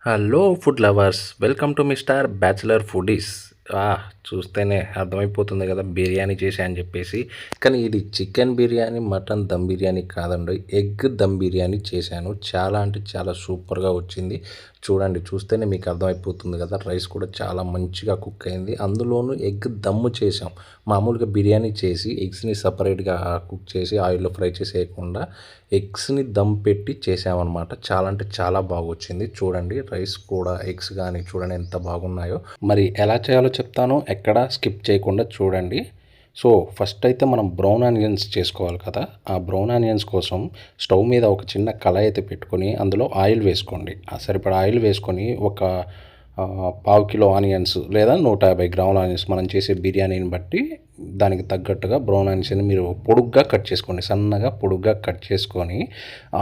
Hello food lovers, welcome to mister bachelor foodies. చూస్తేనే అర్థమైపోతుంది కదా బిర్యానీ చేశా అని చెప్పేసి. కానీ ఇది చికెన్ బిర్యానీ, మటన్ దమ్ బిర్యానీ కాదండి, ఎగ్ దమ్ బిర్యానీ చేశాను. చాలా అంటే చాలా సూపర్గా వచ్చింది. చూడండి, చూస్తేనే మీకు అర్థమైపోతుంది కదా. రైస్ కూడా చాలా మంచిగా కుక్ అయింది. అందులోనూ ఎగ్ దమ్ము చేసాం. మామూలుగా బిర్యానీ చేసి ఎగ్స్ని సపరేట్గా కుక్ చేసి ఆయిల్లో ఫ్రై చేసేయకుండా ఎగ్స్ని దమ్ పెట్టి చేసామన్నమాట. చాలా అంటే చాలా బాగా వచ్చింది. చూడండి, రైస్ కూడా ఎగ్స్ కానీ చూడండి ఎంత బాగున్నాయో. మరి ఎలా చేయాలో చెప్తాను, ఎక్కడ స్కిప్ చేయకుండా చూడండి. సో ఫస్ట్ అయితే మనం బ్రౌన్ ఆనియన్స్ చేసుకోవాలి కదా. ఆ బ్రౌన్ ఆనియన్స్ కోసం స్టవ్ మీద ఒక చిన్న కళాయి అయితే పెట్టుకొని అందులో ఆయిల్ వేసుకోండి. ఆ సరిపడా ఆయిల్ వేసుకొని ఒక పావు కిలో ఆనియన్స్ లేదా 150 గ్రాముల ఆనియన్స్, మనం చేసే బిర్యానీని బట్టి దానికి తగ్గట్టుగా బ్రౌన్ ఆనియన్స్ని మీరు పొడుగ్గా కట్ చేసుకోండి. సన్నగా పొడుగ్గా కట్ చేసుకొని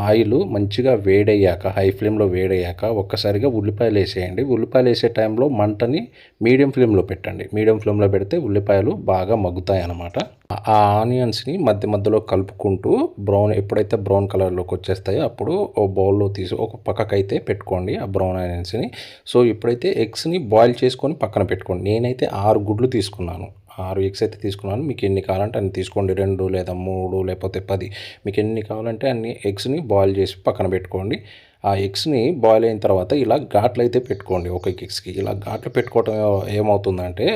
ఆయిల్ మంచిగా వేడయ్యాక, హై ఫ్లేమ్లో వేడయ్యాక ఒక్కసారిగా ఉల్లిపాయలు వేసేయండి. ఉల్లిపాయలు వేసే టైంలో మంటని మీడియం ఫ్లేమ్లో పెట్టండి. మీడియం ఫ్లేమ్లో పెడితే ఉల్లిపాయలు బాగా మగ్గుతాయి అన్నమాట. ఆ ఆనియన్స్ని మధ్య మధ్యలో కలుపుకుంటూ ఎప్పుడైతే బ్రౌన్ కలర్లోకి వచ్చేస్తాయో అప్పుడు ఓ బౌల్లో తీసి ఒక పక్కకైతే పెట్టుకోండి ఆ బ్రౌన్ ఆనియన్స్ని. సో ఇప్పుడైతే ఎగ్స్ని బాయిల్ చేసుకొని పక్కన పెట్టుకోండి. నేనైతే 6 గుడ్లు తీసుకున్నాను. 6 ఎగ్స్ అయితే తీసుకున్నాను. మీకు ఎన్ని కావాలంటే అన్ని తీసుకోండి. 2 లేదా 3 లేకపోతే 10, మీకు ఎన్ని కావాలంటే అన్ని ఎగ్స్ని బాయిల్ చేసి పక్కన పెట్టుకోండి. ఆ ఎగ్స్ని బాయిల్ అయిన తర్వాత ఇలా ఘాట్లు అయితే పెట్టుకోండి. ఒక ఎగ్స్కి ఇలా ఘాట్లు పెట్టుకోవటం ఏమవుతుందంటే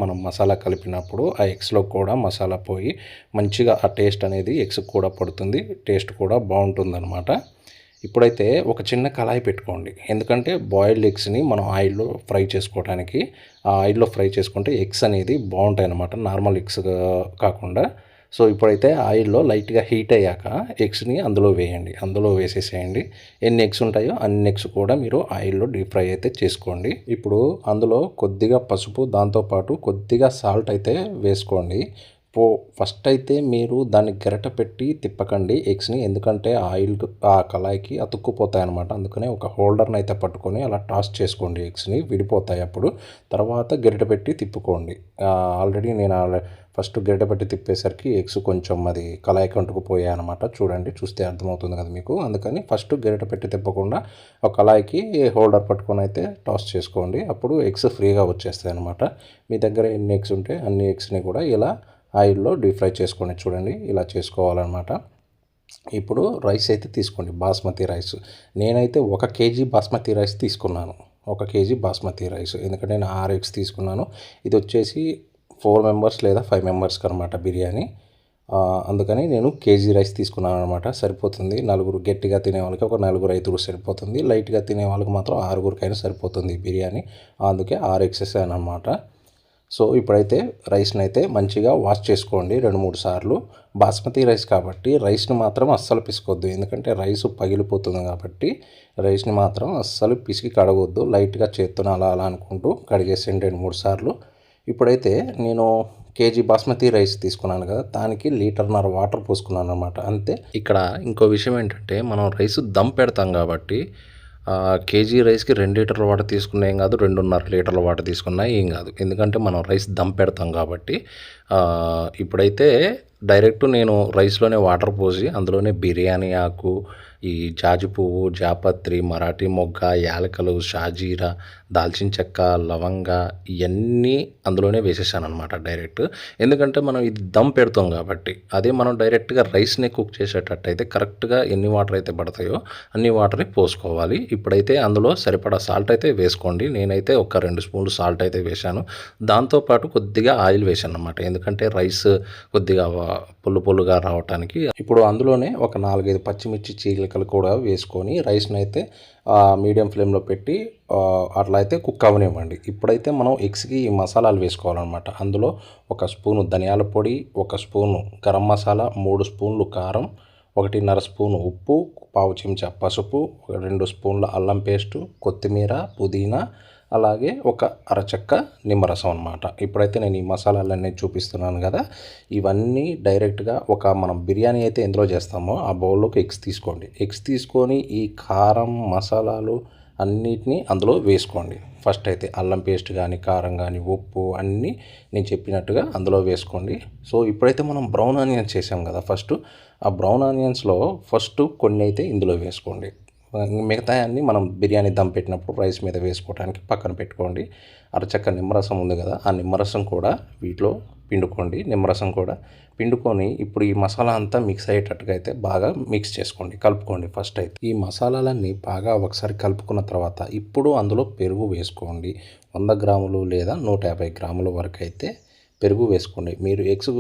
మనం మసాలా కలిపినప్పుడు ఆ ఎగ్స్లో కూడా మసాలా పోయి మంచిగా ఆ టేస్ట్ అనేది ఎగ్స్కి కూడా పడుతుంది. టేస్ట్ కూడా బాగుంటుందన్నమాట. ఇప్పుడైతే ఒక చిన్న కళాయి పెట్టుకోండి. ఎందుకంటే బాయిల్డ్ ఎగ్స్ని మనం ఆయిల్లో ఫ్రై చేసుకోవడానికి, ఆ ఆయిల్లో ఫ్రై చేసుకుంటే ఎగ్స్ అనేది బాగుంటాయి అన్నమాట, నార్మల్ ఎగ్స్ కాకుండా. సో ఇప్పుడైతే ఆయిల్లో లైట్గా హీట్ అయ్యాక ఎగ్స్ని అందులో వేయండి. అందులో వేసేసేయండి. ఎన్ని ఎగ్స్ ఉంటాయో అన్ని ఎగ్స్ కూడా మీరు ఆయిల్లో డీప్ ఫ్రై అయితే చేసుకోండి. ఇప్పుడు అందులో కొద్దిగా పసుపు, దాంతోపాటు కొద్దిగా సాల్ట్ అయితే వేసుకోండి. ఫస్ట్ అయితే మీరు దాన్ని గరిట పెట్టి తిప్పకండి ఎగ్స్ని, ఎందుకంటే ఆయిల్ ఆ కళాయికి అతుక్కుపోతాయి అనమాట. అందుకనే ఒక హోల్డర్ని అయితే పట్టుకొని అలా టాస్ చేసుకోండి, ఎగ్స్ని విడిపోతాయి అప్పుడు. తర్వాత గరిట పెట్టి తిప్పుకోండి. ఆల్రెడీ నేను ఫస్ట్ గరిట పెట్టి తిప్పేసరికి ఎగ్స్ కొంచెం అది కళాయికి అంటుకుపోయాయి అనమాట. చూడండి, చూస్తే అర్థమవుతుంది కదా మీకు. అందుకని ఫస్ట్ గరిట పెట్టి తిప్పకుండా ఒక కళాయికి హోల్డర్ పట్టుకొని అయితే టాస్ చేసుకోండి. అప్పుడు ఎగ్స్ ఫ్రీగా వచ్చేస్తాయి అనమాట. మీ దగ్గర ఎన్ని ఎగ్స్ ఉంటే అన్ని ఎగ్స్ని కూడా ఇలా ఆయిల్లో డీప్ ఫ్రై చేసుకొని చూడండి, ఇలా చేసుకోవాలన్నమాట. ఇప్పుడు రైస్ అయితే తీసుకోండి, బాస్మతి రైస్. నేనైతే 1 కేజీ బాస్మతి రైస్ తీసుకున్నాను. 1 కేజీ బాస్మతి రైస్, ఎందుకంటే నేను 6 ఎగ్స్ తీసుకున్నాను. ఇది వచ్చేసి 4 మెంబర్స్ లేదా 5 మెంబర్స్కి అనమాట బిర్యానీ. అందుకని నేను కేజీ రైస్ తీసుకున్నాను అనమాట. సరిపోతుంది. నలుగురు గట్టిగా తినే వాళ్ళకి ఒక 4-5 సరిపోతుంది. లైట్గా తినే వాళ్ళకి మాత్రం 6కైనా సరిపోతుంది బిర్యానీ. అందుకే 6 ఎగ్స్ అనమాట. సో ఇప్పుడైతే రైస్ని అయితే మంచిగా వాష్ చేసుకోండి 2-3 సార్లు. బాస్మతి రైస్ కాబట్టి రైస్ని మాత్రం అస్సలు పిసుకోవద్దు, ఎందుకంటే రైస్ పగిలిపోతుంది కాబట్టి రైస్ని మాత్రం అస్సలు పిసికి కడగొద్దు. లైట్గా చేత్తున అలా అలా అనుకుంటూ కడిగేసేయండి 2-3 సార్లు. ఇప్పుడైతే నేను కేజీ బాస్మతి రైస్ తీసుకున్నాను కదా, దానికి 1.5 లీటర్ వాటర్ పోసుకున్నాను అనమాట, అంతే. ఇక్కడ ఇంకో విషయం ఏంటంటే మనం రైస్ దమ్ పెడతాం కాబట్టి కేజీ రైస్కి 2 లీటర్ల వాటర్ తీసుకున్నా ఏం కాదు, 2.5 లీటర్ల వాటర్ తీసుకున్నా ఏం కాదు, ఎందుకంటే మనం రైస్ దమ్ పెడతాం కాబట్టి. ఇప్పుడైతే డైరెక్ట్ నేను రైస్లోనే వాటర్ పోసి అందులోనే బిర్యానీ ఆకు, ఈ జాజి పువ్వు, జాపత్రి, మరాఠీ మొగ్గ, యాలకలు, షాజీరా, దాల్చిన చెక్క, లవంగ ఇవన్నీ అందులోనే వేసేసాను అనమాట డైరెక్ట్. ఎందుకంటే మనం ఇది దమ్ పెడతాం కాబట్టి. అదే మనం డైరెక్ట్గా రైస్ని కుక్ చేసేటట్టయితే కరెక్ట్గా ఎన్ని వాటర్ అయితే పడతాయో అన్ని వాటర్ని పోసుకోవాలి. ఇప్పుడైతే అందులో సరిపడా సాల్ట్ అయితే వేసుకోండి. నేనైతే ఒక 2 స్పూన్లు సాల్ట్ అయితే వేశాను. దాంతోపాటు కొద్దిగా ఆయిల్ వేశాను అనమాట, ఎందుకంటే రైస్ కొద్దిగా పొల్లుగా రావటానికి. ఇప్పుడు అందులోనే ఒక 4-5 పచ్చిమిర్చి చీలికలు కూడా వేసుకొని రైస్ని అయితే మీడియం ఫ్లేమ్లో పెట్టి అట్లా అయితే కుక్ అవ్వనివ్వండి. ఇప్పుడైతే మనం ఎగ్స్కి ఈ మసాలాలు వేసుకోవాలన్నమాట. అందులో 1 స్పూను ధనియాల పొడి, 1 స్పూను గరం మసాలా, 3 స్పూన్లు కారం, 1.5 స్పూను ఉప్పు, పావు చెంచా పసుపు, 2 స్పూన్ల అల్లం పేస్టు, కొత్తిమీర, పుదీనా, అలాగే ఒక అరచెక్క నిమ్మరసం అనమాట. ఇప్పుడైతే నేను ఈ మసాలాలన్నీ చూపిస్తున్నాను కదా, ఇవన్నీ డైరెక్ట్గా మనం బిర్యానీ అయితే ఎందులో చేస్తామో ఆ బౌల్లోకి ఎగ్స్ తీసుకోండి. ఎగ్స్ తీసుకొని ఈ కారం మసాలాలు అన్నిటినీ అందులో వేసుకోండి. ఫస్ట్ అయితే అల్లం పేస్ట్ కానీ, కారం కానీ, ఉప్పు అన్నీ నేను చెప్పినట్టుగా అందులో వేసుకోండి. సో ఇప్పుడైతే మనం బ్రౌన్ ఆనియన్స్ చేసాం కదా, ఆ బ్రౌన్ ఆనియన్స్లో ఫస్ట్ కొన్ని అయితే ఇందులో వేసుకోండి. మిగతా అన్నీ మనం బిర్యానీ దమ్ పెట్టినప్పుడు రైస్ మీద వేసుకోవడానికి పక్కన పెట్టుకోండి. అరచక్క నిమ్మరసం ఉంది కదా, ఆ నిమ్మరసం కూడా వీటిలో పిండుకోండి. నిమ్మరసం కూడా పిండుకొని ఇప్పుడు ఈ మసాలా అంతా మిక్స్ అయ్యేటట్టుగా అయితే బాగా మిక్స్ చేసుకోండి, కలుపుకోండి. ఫస్ట్ అయితే ఈ మసాలాలన్నీ బాగా ఒకసారి కలుపుకున్న తర్వాత ఇప్పుడు అందులో పెరుగు వేసుకోండి. 100 గ్రాములు లేదా 150 గ్రాముల వరకు అయితే పెరుగు వేసుకోండి. మీరు ఎగ్స్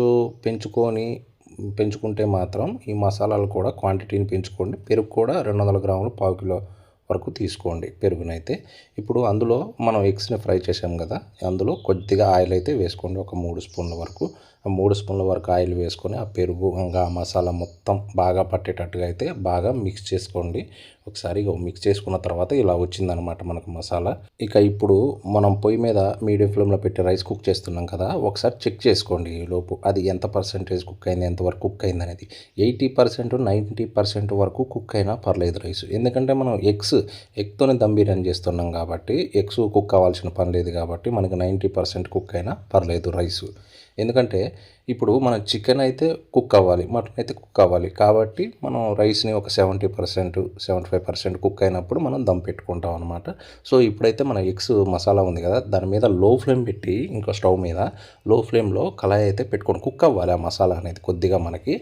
పెంచుకుంటే మాత్రం ఈ మసాలాలు కూడా క్వాంటిటీని పెంచుకోండి. పెరుగు కూడా 200 గ్రాములు, పావు కిలో వరకు తీసుకోండి పెరుగునైతే. ఇప్పుడు అందులో మనం ఎగ్స్ని ఫ్రై చేసాం కదా, అందులో కొద్దిగా ఆయిల్ అయితే వేసుకోండి, ఒక 3 స్పూన్ల వరకు. ఆ 3 స్పూన్ల వరకు ఆయిల్ వేసుకొని ఆ పెరుగు ఇంకా మసాలా మొత్తం బాగా పట్టేటట్టుగా అయితే బాగా మిక్స్ చేసుకోండి. ఒకసారి మిక్స్ చేసుకున్న తర్వాత ఇలా వచ్చిందనమాట మనకు మసాలా. ఇక ఇప్పుడు మనం పొయ్యి మీద మీడియం ఫ్లేమ్లో పెట్టి రైస్ కుక్ చేస్తున్నాం కదా, ఒకసారి చెక్ చేసుకోండి ఈ లోపు అది ఎంత పర్సెంటేజ్ కుక్ అయింది, ఎంతవరకు కుక్ అయింది అనేది. 80%, 90% వరకు కుక్ అయినా పర్లేదు రైస్. ఎందుకంటే మనం ఎగ్తోనే దమ్ బిర్యానీ చేస్తున్నాం కాబట్టి ఎగ్స్ కుక్ అవ్వాల్సిన పని లేదు కాబట్టి మనకి 90% కుక్ అయినా పర్లేదు రైసు. ఎందుకంటే ఇప్పుడు మన చికెన్ అయితే కుక్ అవ్వాలి, మటన్ అయితే కుక్ అవ్వాలి కాబట్టి మనం రైస్ని ఒక 70%, 75% కుక్ అయినప్పుడు మనం దమ్ పెట్టుకుంటాం అనమాట. సో ఇప్పుడైతే మన ఎగ్స్ మసాలా ఉంది కదా, దాని మీద లో ఫ్లేమ్ పెట్టి ఇంకో స్టవ్ మీద లో ఫ్లేమ్లో కళాయి అయితే పెట్టుకొని కుక్ అవ్వాలి. ఆ మసాలా అనేది కొద్దిగా మనకి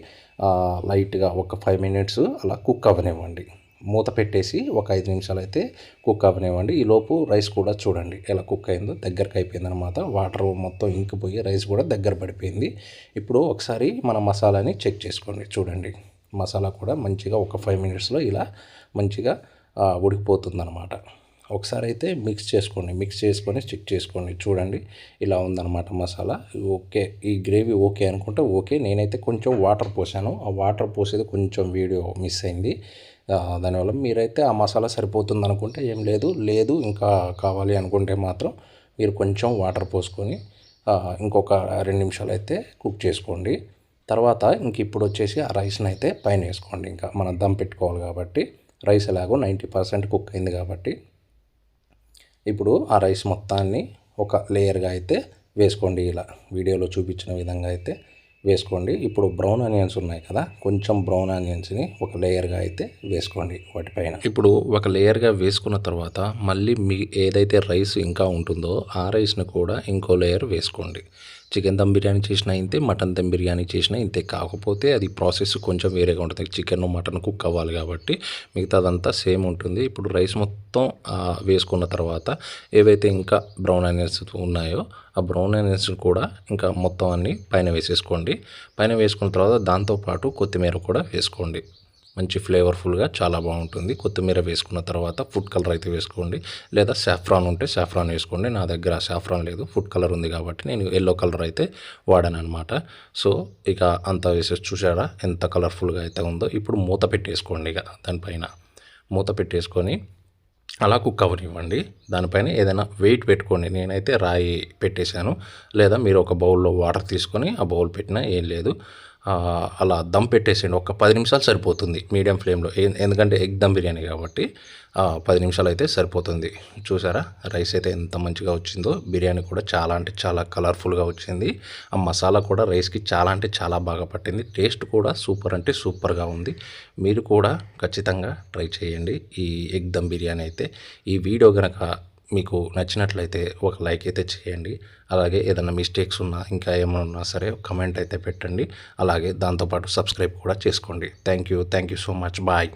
లైట్గా ఒక 5 మినిట్స్ అలా కుక్ అవ్వనివ్వండి. మూత పెట్టేసి ఒక 5 నిమిషాలు అయితే కుక్ అవ్వనివ్వండి. ఈలోపు రైస్ కూడా చూడండి ఎలా కుక్ అయిందో, దగ్గరకు అయిపోయింది అనమాట. వాటర్ మొత్తం ఇంకిపోయి రైస్ కూడా దగ్గర పడిపోయింది. ఇప్పుడు ఒకసారి మన మసాలాని చెక్ చేసుకోండి. చూడండి మసాలా కూడా మంచిగా ఒక 5 మినిట్స్లో ఇలా మంచిగా ఉడికిపోతుంది అనమాట. ఒకసారి అయితే మిక్స్ చేసుకొని చెక్ చేసుకోండి. చూడండి ఇలా ఉందన్నమాట మసాలా. ఓకే, ఈ గ్రేవీ ఓకే అనుకుంటే ఓకే. నేనైతే కొంచెం వాటర్ పోసాను, ఆ వాటర్ పోసేది కొంచెం వీడియో మిస్ అయింది. దానివల్ల మీరైతే ఆ మసాలా సరిపోతుంది అనుకుంటే ఏం లేదు ఇంకా కావాలి అనుకుంటే మాత్రం మీరు కొంచెం వాటర్ పోసుకొని ఇంకొక 2 నిమిషాలు అయితే కుక్ చేసుకోండి. తర్వాత ఇంక ఇప్పుడు వచ్చేసి ఆ రైస్ని అయితే పైన వేసుకోండి. ఇంకా మనం దమ్ పెట్టుకోవాలి కాబట్టి రైస్ ఎలాగో 90% కుక్ అయింది కాబట్టి ఇప్పుడు ఆ రైస్ మొత్తాన్ని ఒక లేయర్గా అయితే వేసుకోండి. ఇలా వీడియోలో చూపించిన విధంగా అయితే వేసుకోండి. ఇప్పుడు బ్రౌన్ ఆనియన్స్ ఉన్నాయి కదా, కొంచెం బ్రౌన్ ఆనియన్స్ని ఒక లేయర్గా అయితే వేసుకోండి వాటిపైన. ఇప్పుడు ఒక లేయర్గా వేసుకున్న తర్వాత మళ్ళీ ఏదైతే రైస్ ఇంకా ఉంటుందో ఆ రైస్ని కూడా ఇంకో లేయర్ వేసుకోండి. చికెన్ దమ్ బిర్యానీ చేసినా ఇంతే, మటన్ దమ్ బిర్యానీ చేసినా ఇంతే. కాకపోతే అది ప్రాసెస్ కొంచెం వేరేగా ఉంటుంది. చికెన్ మటన్ కుక్ అవ్వాలి కాబట్టి మిగతాదంతా సేమ్ ఉంటుంది. ఇప్పుడు రైస్ మొత్తం వేసుకున్న తర్వాత ఏవైతే ఇంకా బ్రౌన్ ఆనియన్స్ ఉన్నాయో ఆ బ్రౌన్ ఆనియన్స్ కూడా ఇంకా మొత్తం అన్నీ పైన వేసేసుకోండి. పైన వేసుకున్న తర్వాత దాంతోపాటు కొత్తిమీర కూడా వేసుకోండి. మంచి ఫ్లేవర్ఫుల్గా చాలా బాగుంటుంది. కొత్తిమీర వేసుకున్న తర్వాత ఫుడ్ కలర్ అయితే వేసుకోండి, లేదా సాఫ్రాన్ ఉంటే సాఫ్రాన్ వేసుకోండి. నా దగ్గర సాఫ్రాన్ లేదు, ఫుడ్ కలర్ ఉంది కాబట్టి నేను ఎల్లో కలర్ అయితే వాడాను అనమాట. సో ఇక అంతా వేసేసి చూసారా ఎంత కలర్ఫుల్గా అయితే ఉందో. ఇప్పుడు మూత పెట్టేసుకోండి. ఇక దానిపైన మూత పెట్టేసుకొని అలా కుక్ అవ్వనివ్వండి. దానిపైన ఏదైనా వెయిట్ పెట్టుకోండి. నేనైతే రాయి పెట్టేశాను, లేదా మీరు ఒక బౌల్లో వాటర్ తీసుకొని ఆ బౌల్ పెట్టినా ఏం లేదు. అలా దమ్ పెట్టేసేయండి. ఒక 10 నిమిషాలు సరిపోతుంది మీడియం ఫ్లేమ్లో. ఎందుకంటే ఎగ్ దమ్ బిర్యానీ కాబట్టి 10 నిమిషాలు అయితే సరిపోతుంది. చూసారా రైస్ అయితే ఎంత మంచిగా వచ్చిందో. బిర్యానీ కూడా చాలా అంటే చాలా కలర్ఫుల్గా వచ్చింది. ఆ మసాలా కూడా రైస్కి చాలా అంటే చాలా బాగా పట్టింది. టేస్ట్ కూడా సూపర్ అంటే సూపర్గా ఉంది. మీరు కూడా ఖచ్చితంగా ట్రై చేయండి ఈ ఎగ్ దమ్ బిర్యానీ అయితే. ఈ వీడియో కనుక మీకు నచ్చినట్లయితే ఒక లైక్ అయితే చేయండి. అలాగే ఏదైనా మిస్టేక్స్ ఉన్నా ఇంకా ఏమైనా ఉన్నా సరే కమెంట్ అయితే పెట్టండి. అలాగే దాంతోపాటు సబ్స్క్రైబ్ కూడా చేసుకోండి. Thank you so much. Bye.